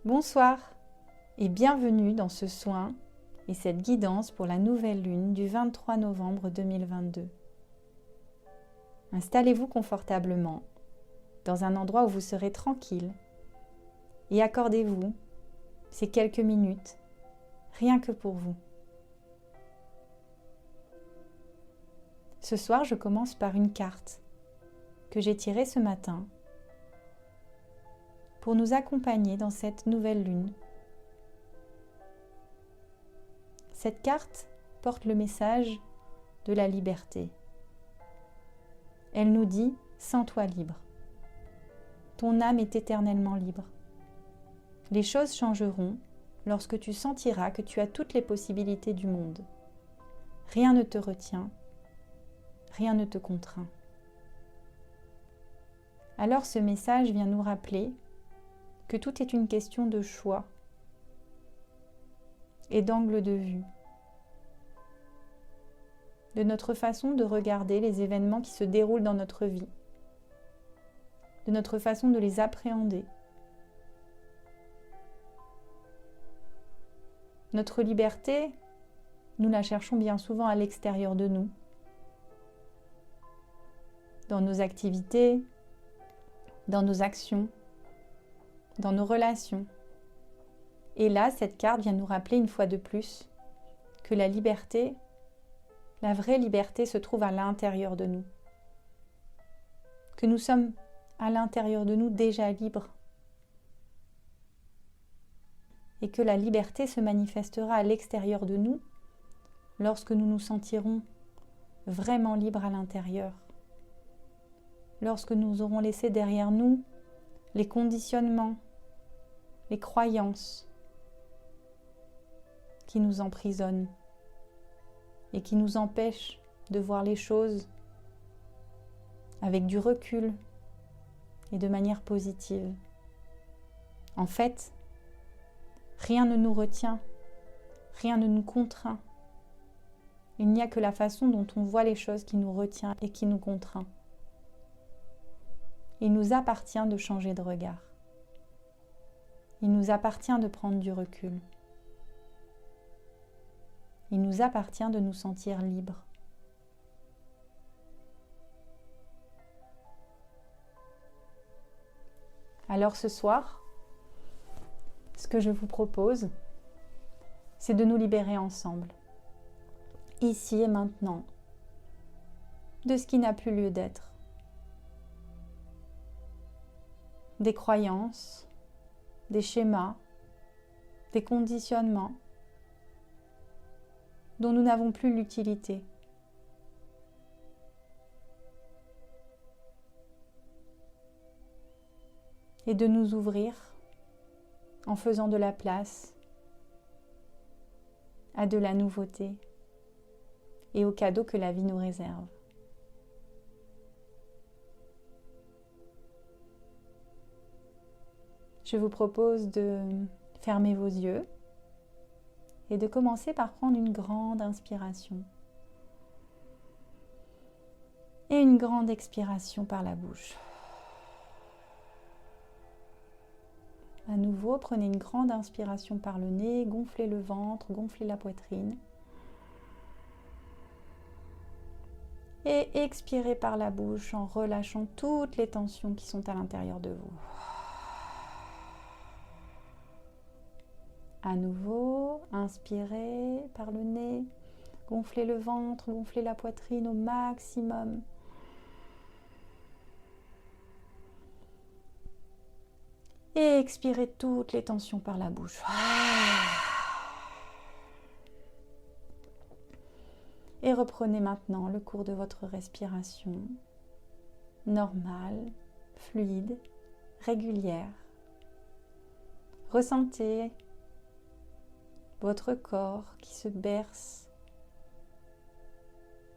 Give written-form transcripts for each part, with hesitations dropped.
Bonsoir et bienvenue dans ce soin et cette guidance pour la nouvelle lune du 23 novembre 2022. Installez-vous confortablement dans un endroit où vous serez tranquille et accordez-vous ces quelques minutes rien que pour vous. Ce soir, je commence par une carte que j'ai tirée ce matin pour nous accompagner dans cette nouvelle lune. Cette carte porte le message de la liberté. Elle nous dit « Sens-toi libre. Ton âme est éternellement libre. Les choses changeront lorsque tu sentiras que tu as toutes les possibilités du monde. Rien ne te retient, rien ne te contraint. » Alors ce message vient nous rappeler que tout est une question de choix et d'angle de vue, de notre façon de regarder les événements qui se déroulent dans notre vie, de notre façon de les appréhender. Notre liberté, nous la cherchons bien souvent à l'extérieur de nous, dans nos activités, dans nos actions, dans nos relations. Et là, cette carte vient nous rappeler une fois de plus que la liberté, la vraie liberté se trouve à l'intérieur de nous. Que nous sommes à l'intérieur de nous déjà libres. Et que la liberté se manifestera à l'extérieur de nous lorsque nous nous sentirons vraiment libres à l'intérieur. Lorsque nous aurons laissé derrière nous les conditionnements, les croyances qui nous emprisonnent et qui nous empêchent de voir les choses avec du recul et de manière positive. En fait, rien ne nous retient, rien ne nous contraint. Il n'y a que la façon dont on voit les choses qui nous retient et qui nous contraint. Il nous appartient de changer de regard. Il nous appartient de prendre du recul. Il nous appartient de nous sentir libres. Alors ce soir, ce que je vous propose, c'est de nous libérer ensemble, ici et maintenant, de ce qui n'a plus lieu d'être. Des croyances, des schémas, des conditionnements dont nous n'avons plus l'utilité. Et de nous ouvrir en faisant de la place à de la nouveauté et aux cadeaux que la vie nous réserve. Je vous propose de fermer vos yeux et de commencer par prendre une grande inspiration et une grande expiration par la bouche. À nouveau, prenez une grande inspiration par le nez, gonflez le ventre, gonflez la poitrine. Et expirez par la bouche en relâchant toutes les tensions qui sont à l'intérieur de vous. À nouveau, inspirez par le nez, gonflez le ventre, gonflez la poitrine au maximum. Et expirez toutes les tensions par la bouche. Et reprenez maintenant le cours de votre respiration, normale, fluide, régulière. Ressentez votre corps qui se berce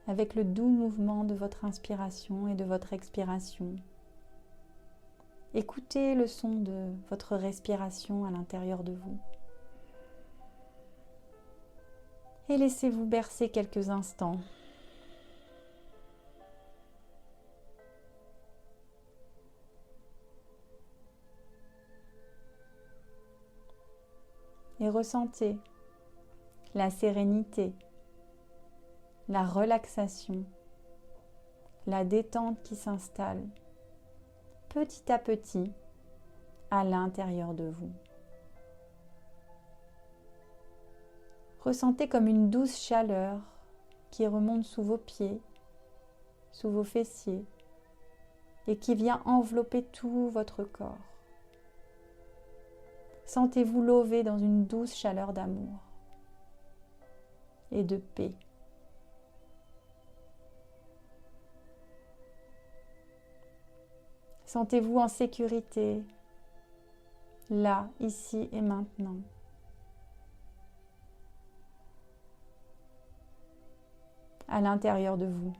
avec le doux mouvement de votre inspiration et de votre expiration. Écoutez le son de votre respiration à l'intérieur de vous. Et laissez-vous bercer quelques instants. et ressentez la sérénité, la relaxation, la détente qui s'installe petit à petit à l'intérieur de vous. Ressentez comme une douce chaleur qui remonte sous vos pieds, sous vos fessiers et qui vient envelopper tout votre corps. Sentez-vous lever dans une douce chaleur d'amour et de paix. Sentez-vous en sécurité, là, ici et maintenant. À l'intérieur de vous.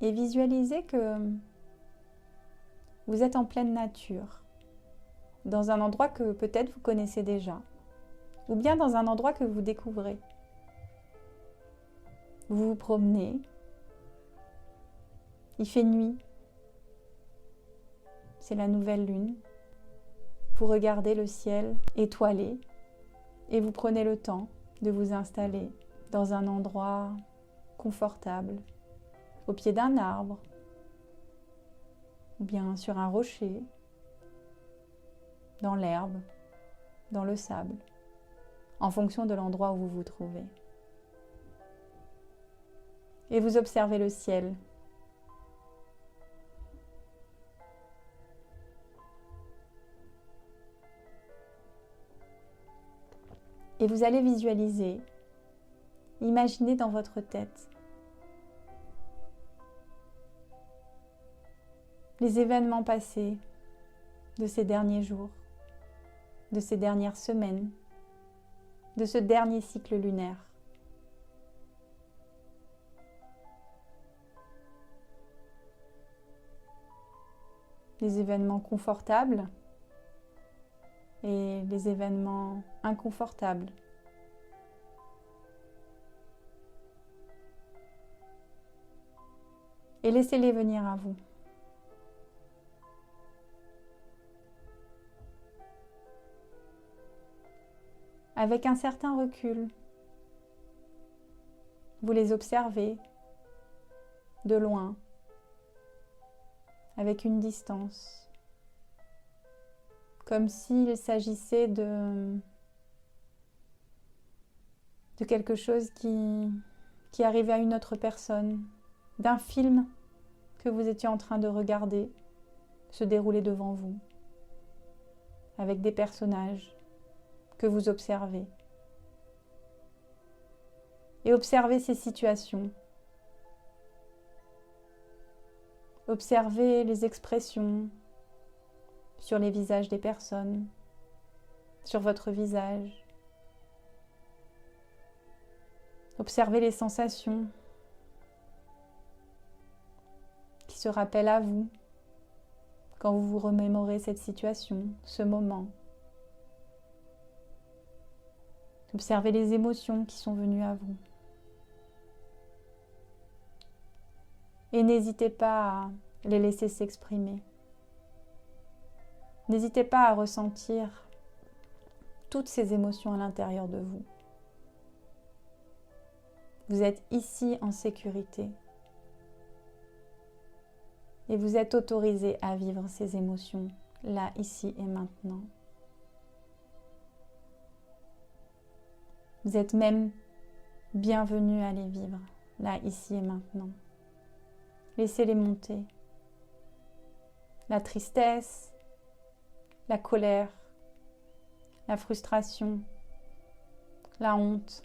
Et visualisez que vous êtes en pleine nature, dans un endroit que peut-être vous connaissez déjà, ou bien dans un endroit que vous découvrez. Vous vous promenez, il fait nuit, c'est la nouvelle lune, vous regardez le ciel étoilé et vous prenez le temps de vous installer dans un endroit confortable, au pied d'un arbre, ou bien sur un rocher, dans l'herbe, dans le sable, en fonction de l'endroit où vous vous trouvez. Et vous observez le ciel. Et vous allez visualiser, imaginer dans votre tête les événements passés de ces derniers jours, de ces dernières semaines, de ce dernier cycle lunaire. Les événements confortables et les événements inconfortables. Et laissez-les venir à vous. Avec un certain recul, vous les observez de loin, avec une distance, comme s'il s'agissait de quelque chose qui arrivait à une autre personne, d'un film que vous étiez en train de regarder se dérouler devant vous, avec des personnages que vous observez. Et observez ces situations. Observez les expressions sur les visages des personnes, sur votre visage. Observez les sensations qui se rappellent à vous quand vous vous remémorez cette situation, ce moment. Observez les émotions qui sont venues à vous. Et n'hésitez pas à les laisser s'exprimer. N'hésitez pas à ressentir toutes ces émotions à l'intérieur de vous. Vous êtes ici en sécurité. Et vous êtes autorisé à vivre ces émotions, là, ici et maintenant. Vous êtes même bienvenu à les vivre, là, ici et maintenant. Laissez-les monter. La tristesse, la colère, la frustration, la honte,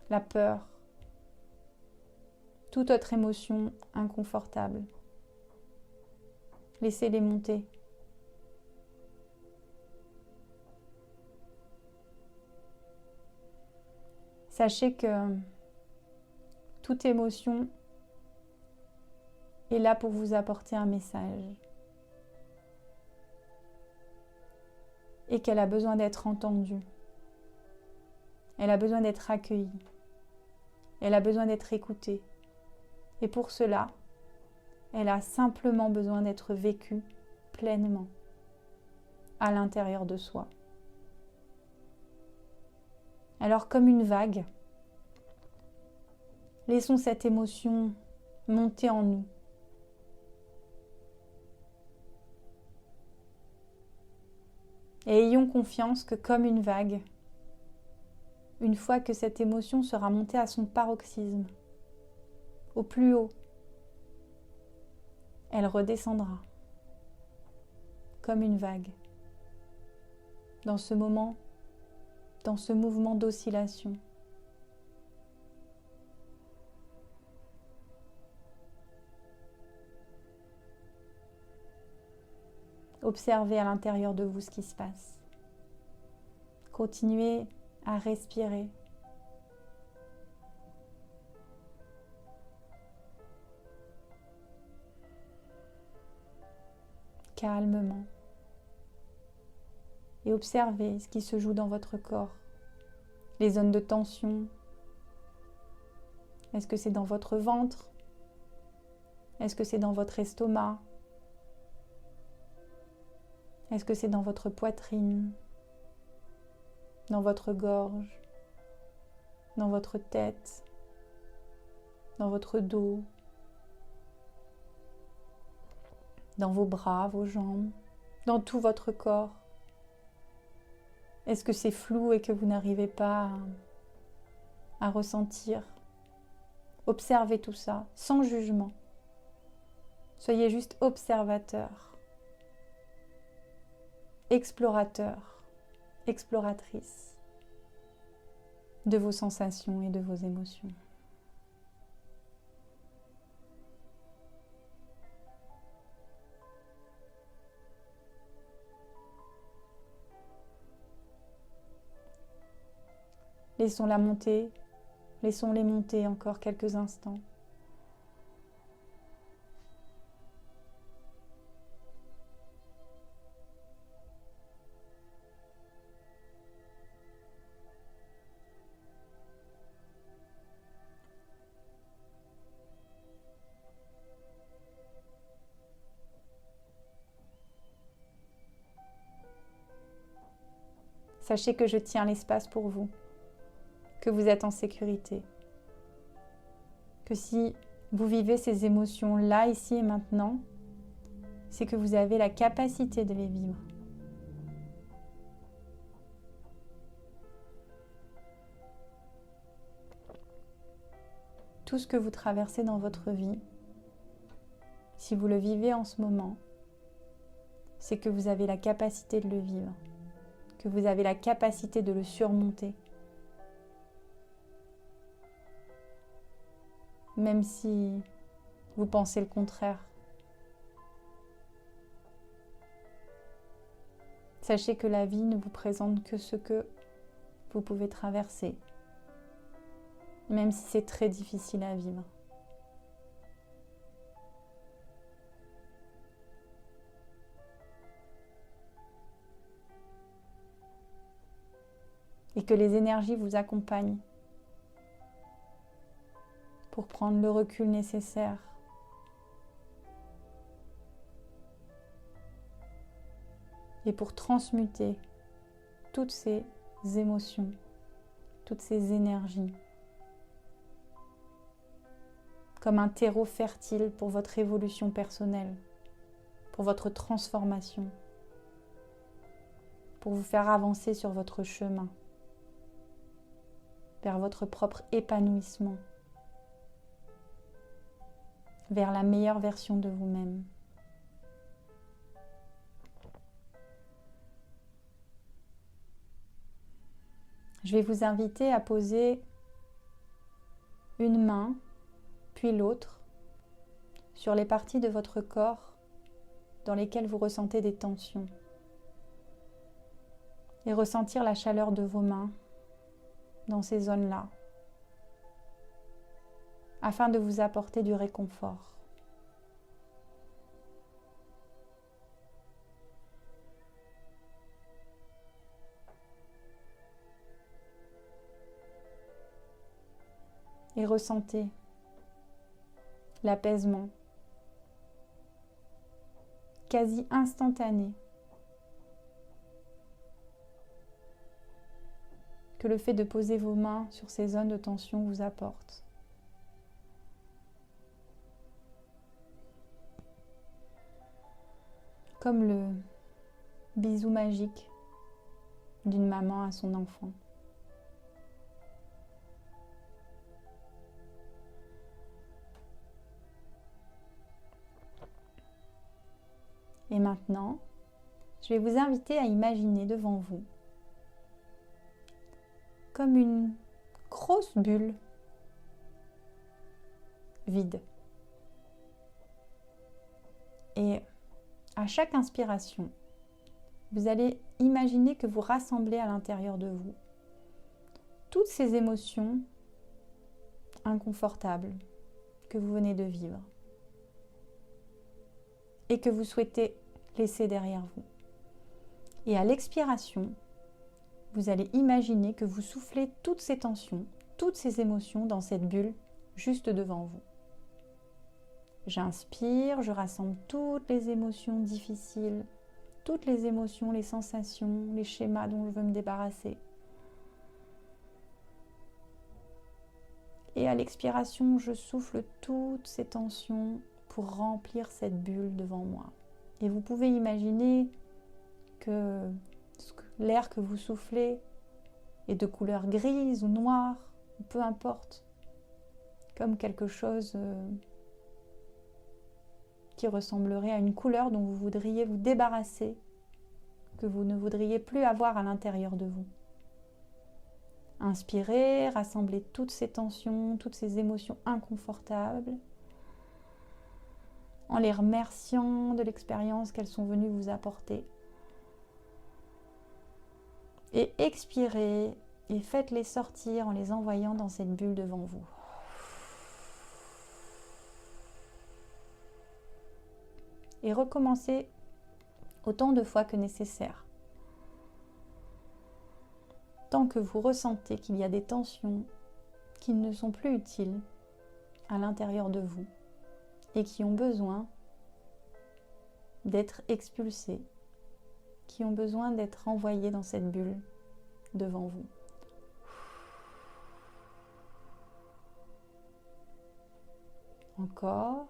la peur, toute autre émotion inconfortable. Laissez-les monter. Sachez que toute émotion est là pour vous apporter un message et qu'elle a besoin d'être entendue. Elle a besoin d'être accueillie. Elle a besoin d'être écoutée. Et pour cela, elle a simplement besoin d'être vécue pleinement à l'intérieur de soi. Alors comme une vague, laissons cette émotion monter en nous. Et ayons confiance que comme une vague, une fois que cette émotion sera montée à son paroxysme, au plus haut, elle redescendra comme une vague dans ce moment, dans ce mouvement d'oscillation. Observez à l'intérieur de vous ce qui se passe. Continuez à respirer. Calmement. Et observez ce qui se joue dans votre corps. Les zones de tension. Est-ce que c'est dans votre ventre? Est-ce que c'est dans votre estomac? Est-ce que c'est dans votre poitrine? Dans votre gorge? Dans votre tête? Dans votre dos? Dans vos bras, vos jambes? Dans tout votre corps? Est-ce que c'est flou et que vous n'arrivez pas à ressentir? Observez tout ça, sans jugement. Soyez juste observateur, explorateur, exploratrice de vos sensations et de vos émotions. Laissons-la monter, laissons-les monter encore quelques instants. Sachez que je tiens l'espace pour vous, que vous êtes en sécurité, que si vous vivez ces émotions là, ici et maintenant, c'est que vous avez la capacité de les vivre. Tout ce que vous traversez dans votre vie, si vous le vivez en ce moment, c'est que vous avez la capacité de le vivre, que vous avez la capacité de le surmonter. Même si vous pensez le contraire. Sachez que la vie ne vous présente que ce que vous pouvez traverser, même si c'est très difficile à vivre. Et que les énergies vous accompagnent pour prendre le recul nécessaire et pour transmuter toutes ces émotions, toutes ces énergies comme un terreau fertile pour votre évolution personnelle, pour votre transformation, pour vous faire avancer sur votre chemin vers votre propre épanouissement, vers la meilleure version de vous-même. Je vais vous inviter à poser une main, puis l'autre, sur les parties de votre corps dans lesquelles vous ressentez des tensions. Et ressentir la chaleur de vos mains dans ces zones-là, afin de vous apporter du réconfort. et ressentez l'apaisement quasi instantané que le fait de poser vos mains sur ces zones de tension vous apporte. Comme le bisou magique d'une maman à son enfant. Et maintenant, je vais vous inviter à imaginer devant vous comme une grosse bulle vide. Et à chaque inspiration, vous allez imaginer que vous rassemblez à l'intérieur de vous toutes ces émotions inconfortables que vous venez de vivre et que vous souhaitez laisser derrière vous. Et à l'expiration, vous allez imaginer que vous soufflez toutes ces tensions, toutes ces émotions dans cette bulle juste devant vous. J'inspire, je rassemble toutes les émotions difficiles, toutes les émotions, les sensations, les schémas dont je veux me débarrasser. Et à l'expiration, je souffle toutes ces tensions pour remplir cette bulle devant moi. Et vous pouvez imaginer que l'air que vous soufflez est de couleur grise ou noire, peu importe, comme quelque chose qui ressemblerait à une couleur dont vous voudriez vous débarrasser, que vous ne voudriez plus avoir à l'intérieur de vous. Inspirez, rassemblez toutes ces tensions, toutes ces émotions inconfortables, en les remerciant de l'expérience qu'elles sont venues vous apporter. Et expirez et faites-les sortir en les envoyant dans cette bulle devant vous. Et recommencez autant de fois que nécessaire. Tant que vous ressentez qu'il y a des tensions qui ne sont plus utiles à l'intérieur de vous et qui ont besoin d'être expulsées, qui ont besoin d'être envoyées dans cette bulle devant vous. Encore.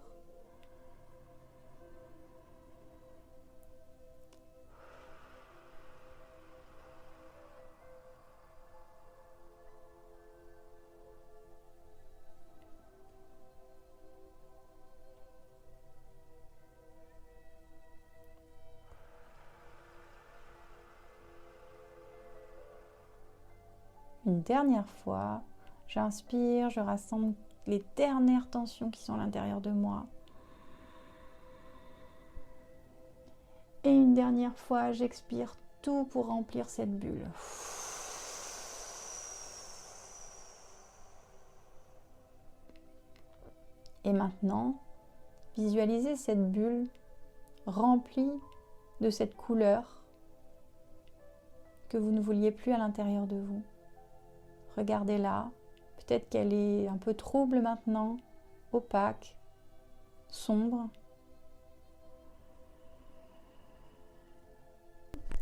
Une dernière fois, j'inspire, je rassemble les dernières tensions qui sont à l'intérieur de moi. Et une dernière fois, j'expire tout pour remplir cette bulle. Et maintenant, visualisez cette bulle remplie de cette couleur que vous ne vouliez plus à l'intérieur de vous. Regardez-la, peut-être qu'elle est un peu trouble maintenant, opaque, sombre.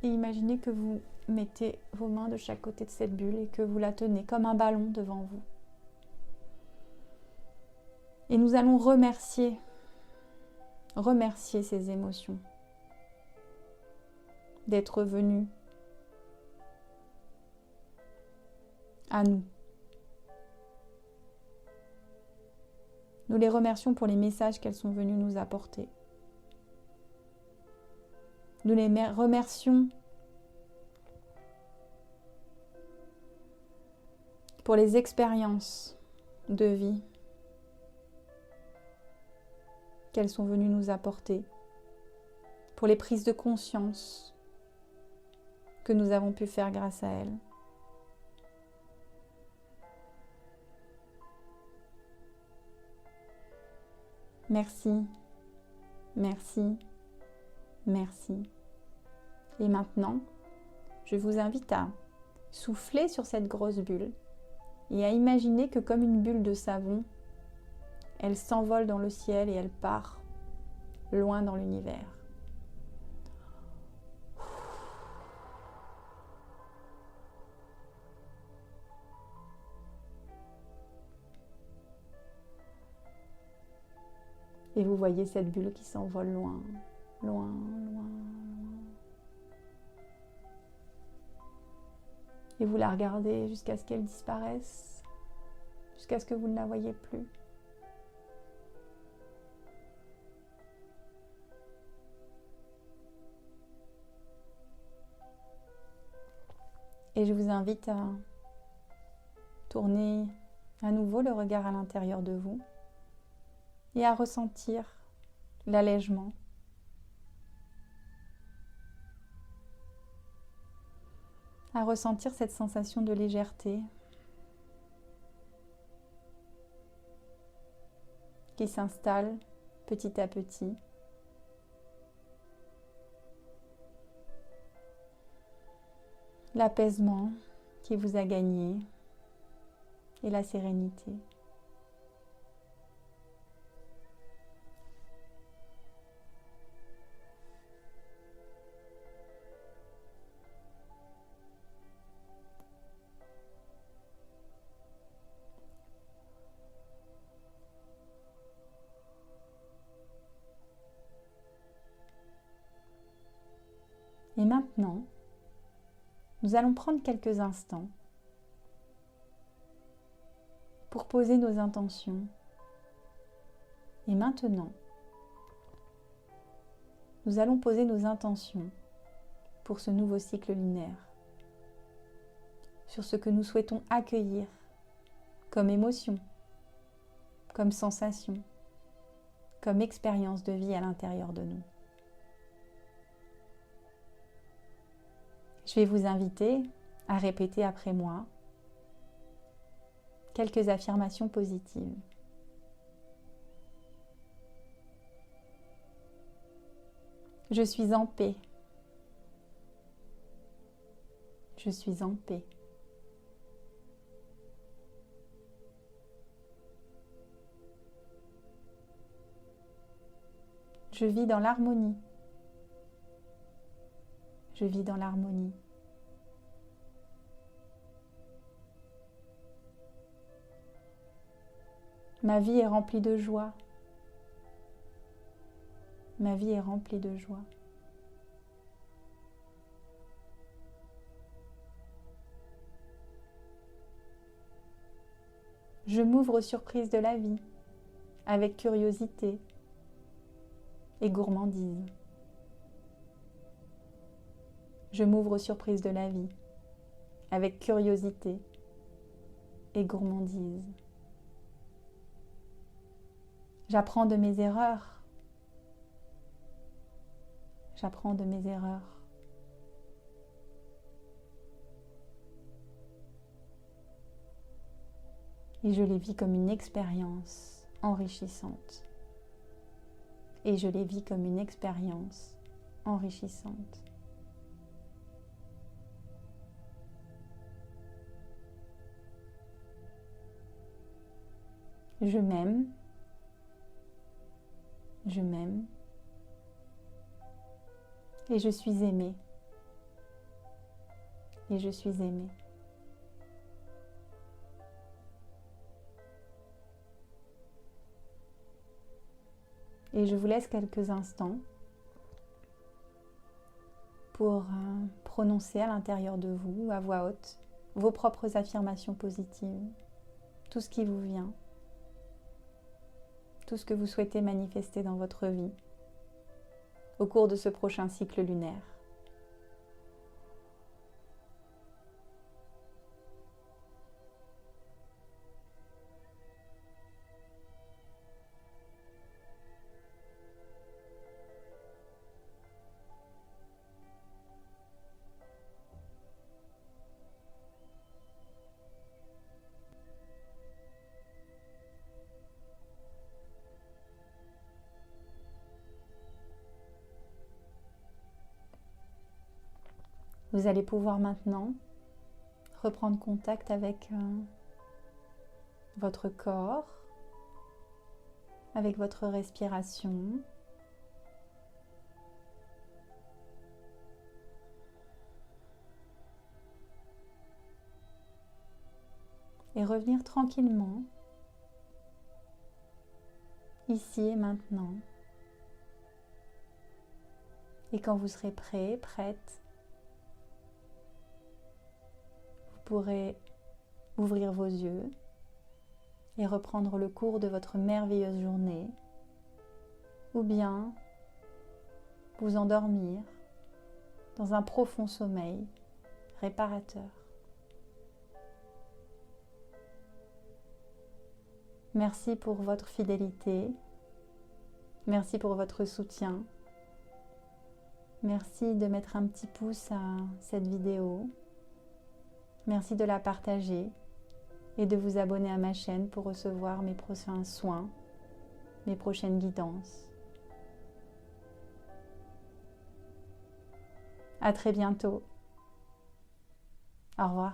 Et imaginez que vous mettez vos mains de chaque côté de cette bulle et que vous la tenez comme un ballon devant vous. Et nous allons remercier ces émotions d'être venues à nous. Nous les remercions pour les messages qu'elles sont venues nous apporter. Nous les remercions pour les expériences de vie qu'elles sont venues nous apporter, pour les prises de conscience que nous avons pu faire grâce à elles. Merci, merci, merci. Et maintenant, je vous invite à souffler sur cette grosse bulle et à imaginer que comme une bulle de savon, elle s'envole dans le ciel et elle part loin dans l'univers. Et vous voyez cette bulle qui s'envole loin, loin, loin, loin. Et vous la regardez jusqu'à ce qu'elle disparaisse, jusqu'à ce que vous ne la voyez plus. Et je vous invite à tourner à nouveau le regard à l'intérieur de vous et à ressentir l'allègement. À ressentir cette sensation de légèreté qui s'installe petit à petit. L'apaisement qui vous a gagné et la sérénité. Et maintenant, nous allons prendre quelques instants pour poser nos intentions. Et maintenant, nous allons poser nos intentions pour ce nouveau cycle lunaire, sur ce que nous souhaitons accueillir comme émotion, comme sensation, comme expérience de vie à l'intérieur de nous. Je vais vous inviter à répéter après moi quelques affirmations positives. Je suis en paix. Je suis en paix. Je vis dans l'harmonie. Je vis dans l'harmonie. Ma vie est remplie de joie. Ma vie est remplie de joie. Je m'ouvre aux surprises de la vie avec curiosité et gourmandise. Je m'ouvre aux surprises de la vie avec curiosité et gourmandise. J'apprends de mes erreurs. J'apprends de mes erreurs. Et je les vis comme une expérience enrichissante. Et je les vis comme une expérience enrichissante. Je m'aime. Je m'aime. Et je suis aimée. Et je suis aimée. Et je vous laisse quelques instants pour prononcer à l'intérieur de vous, à voix haute, vos propres affirmations positives, tout ce qui vous vient, tout ce que vous souhaitez manifester dans votre vie au cours de ce prochain cycle lunaire. Vous allez pouvoir maintenant reprendre contact avec votre corps avec votre respiration. Et revenir tranquillement, ici et maintenant. Et quand vous serez prêt, prête, vous pourrez ouvrir vos yeux et reprendre le cours de votre merveilleuse journée, ou bien vous endormir dans un profond sommeil réparateur. Merci pour votre fidélité, merci pour votre soutien, merci de mettre un petit pouce à cette vidéo, merci de la partager et de vous abonner à ma chaîne pour recevoir mes prochains soins, mes prochaines guidances. À très bientôt. Au revoir.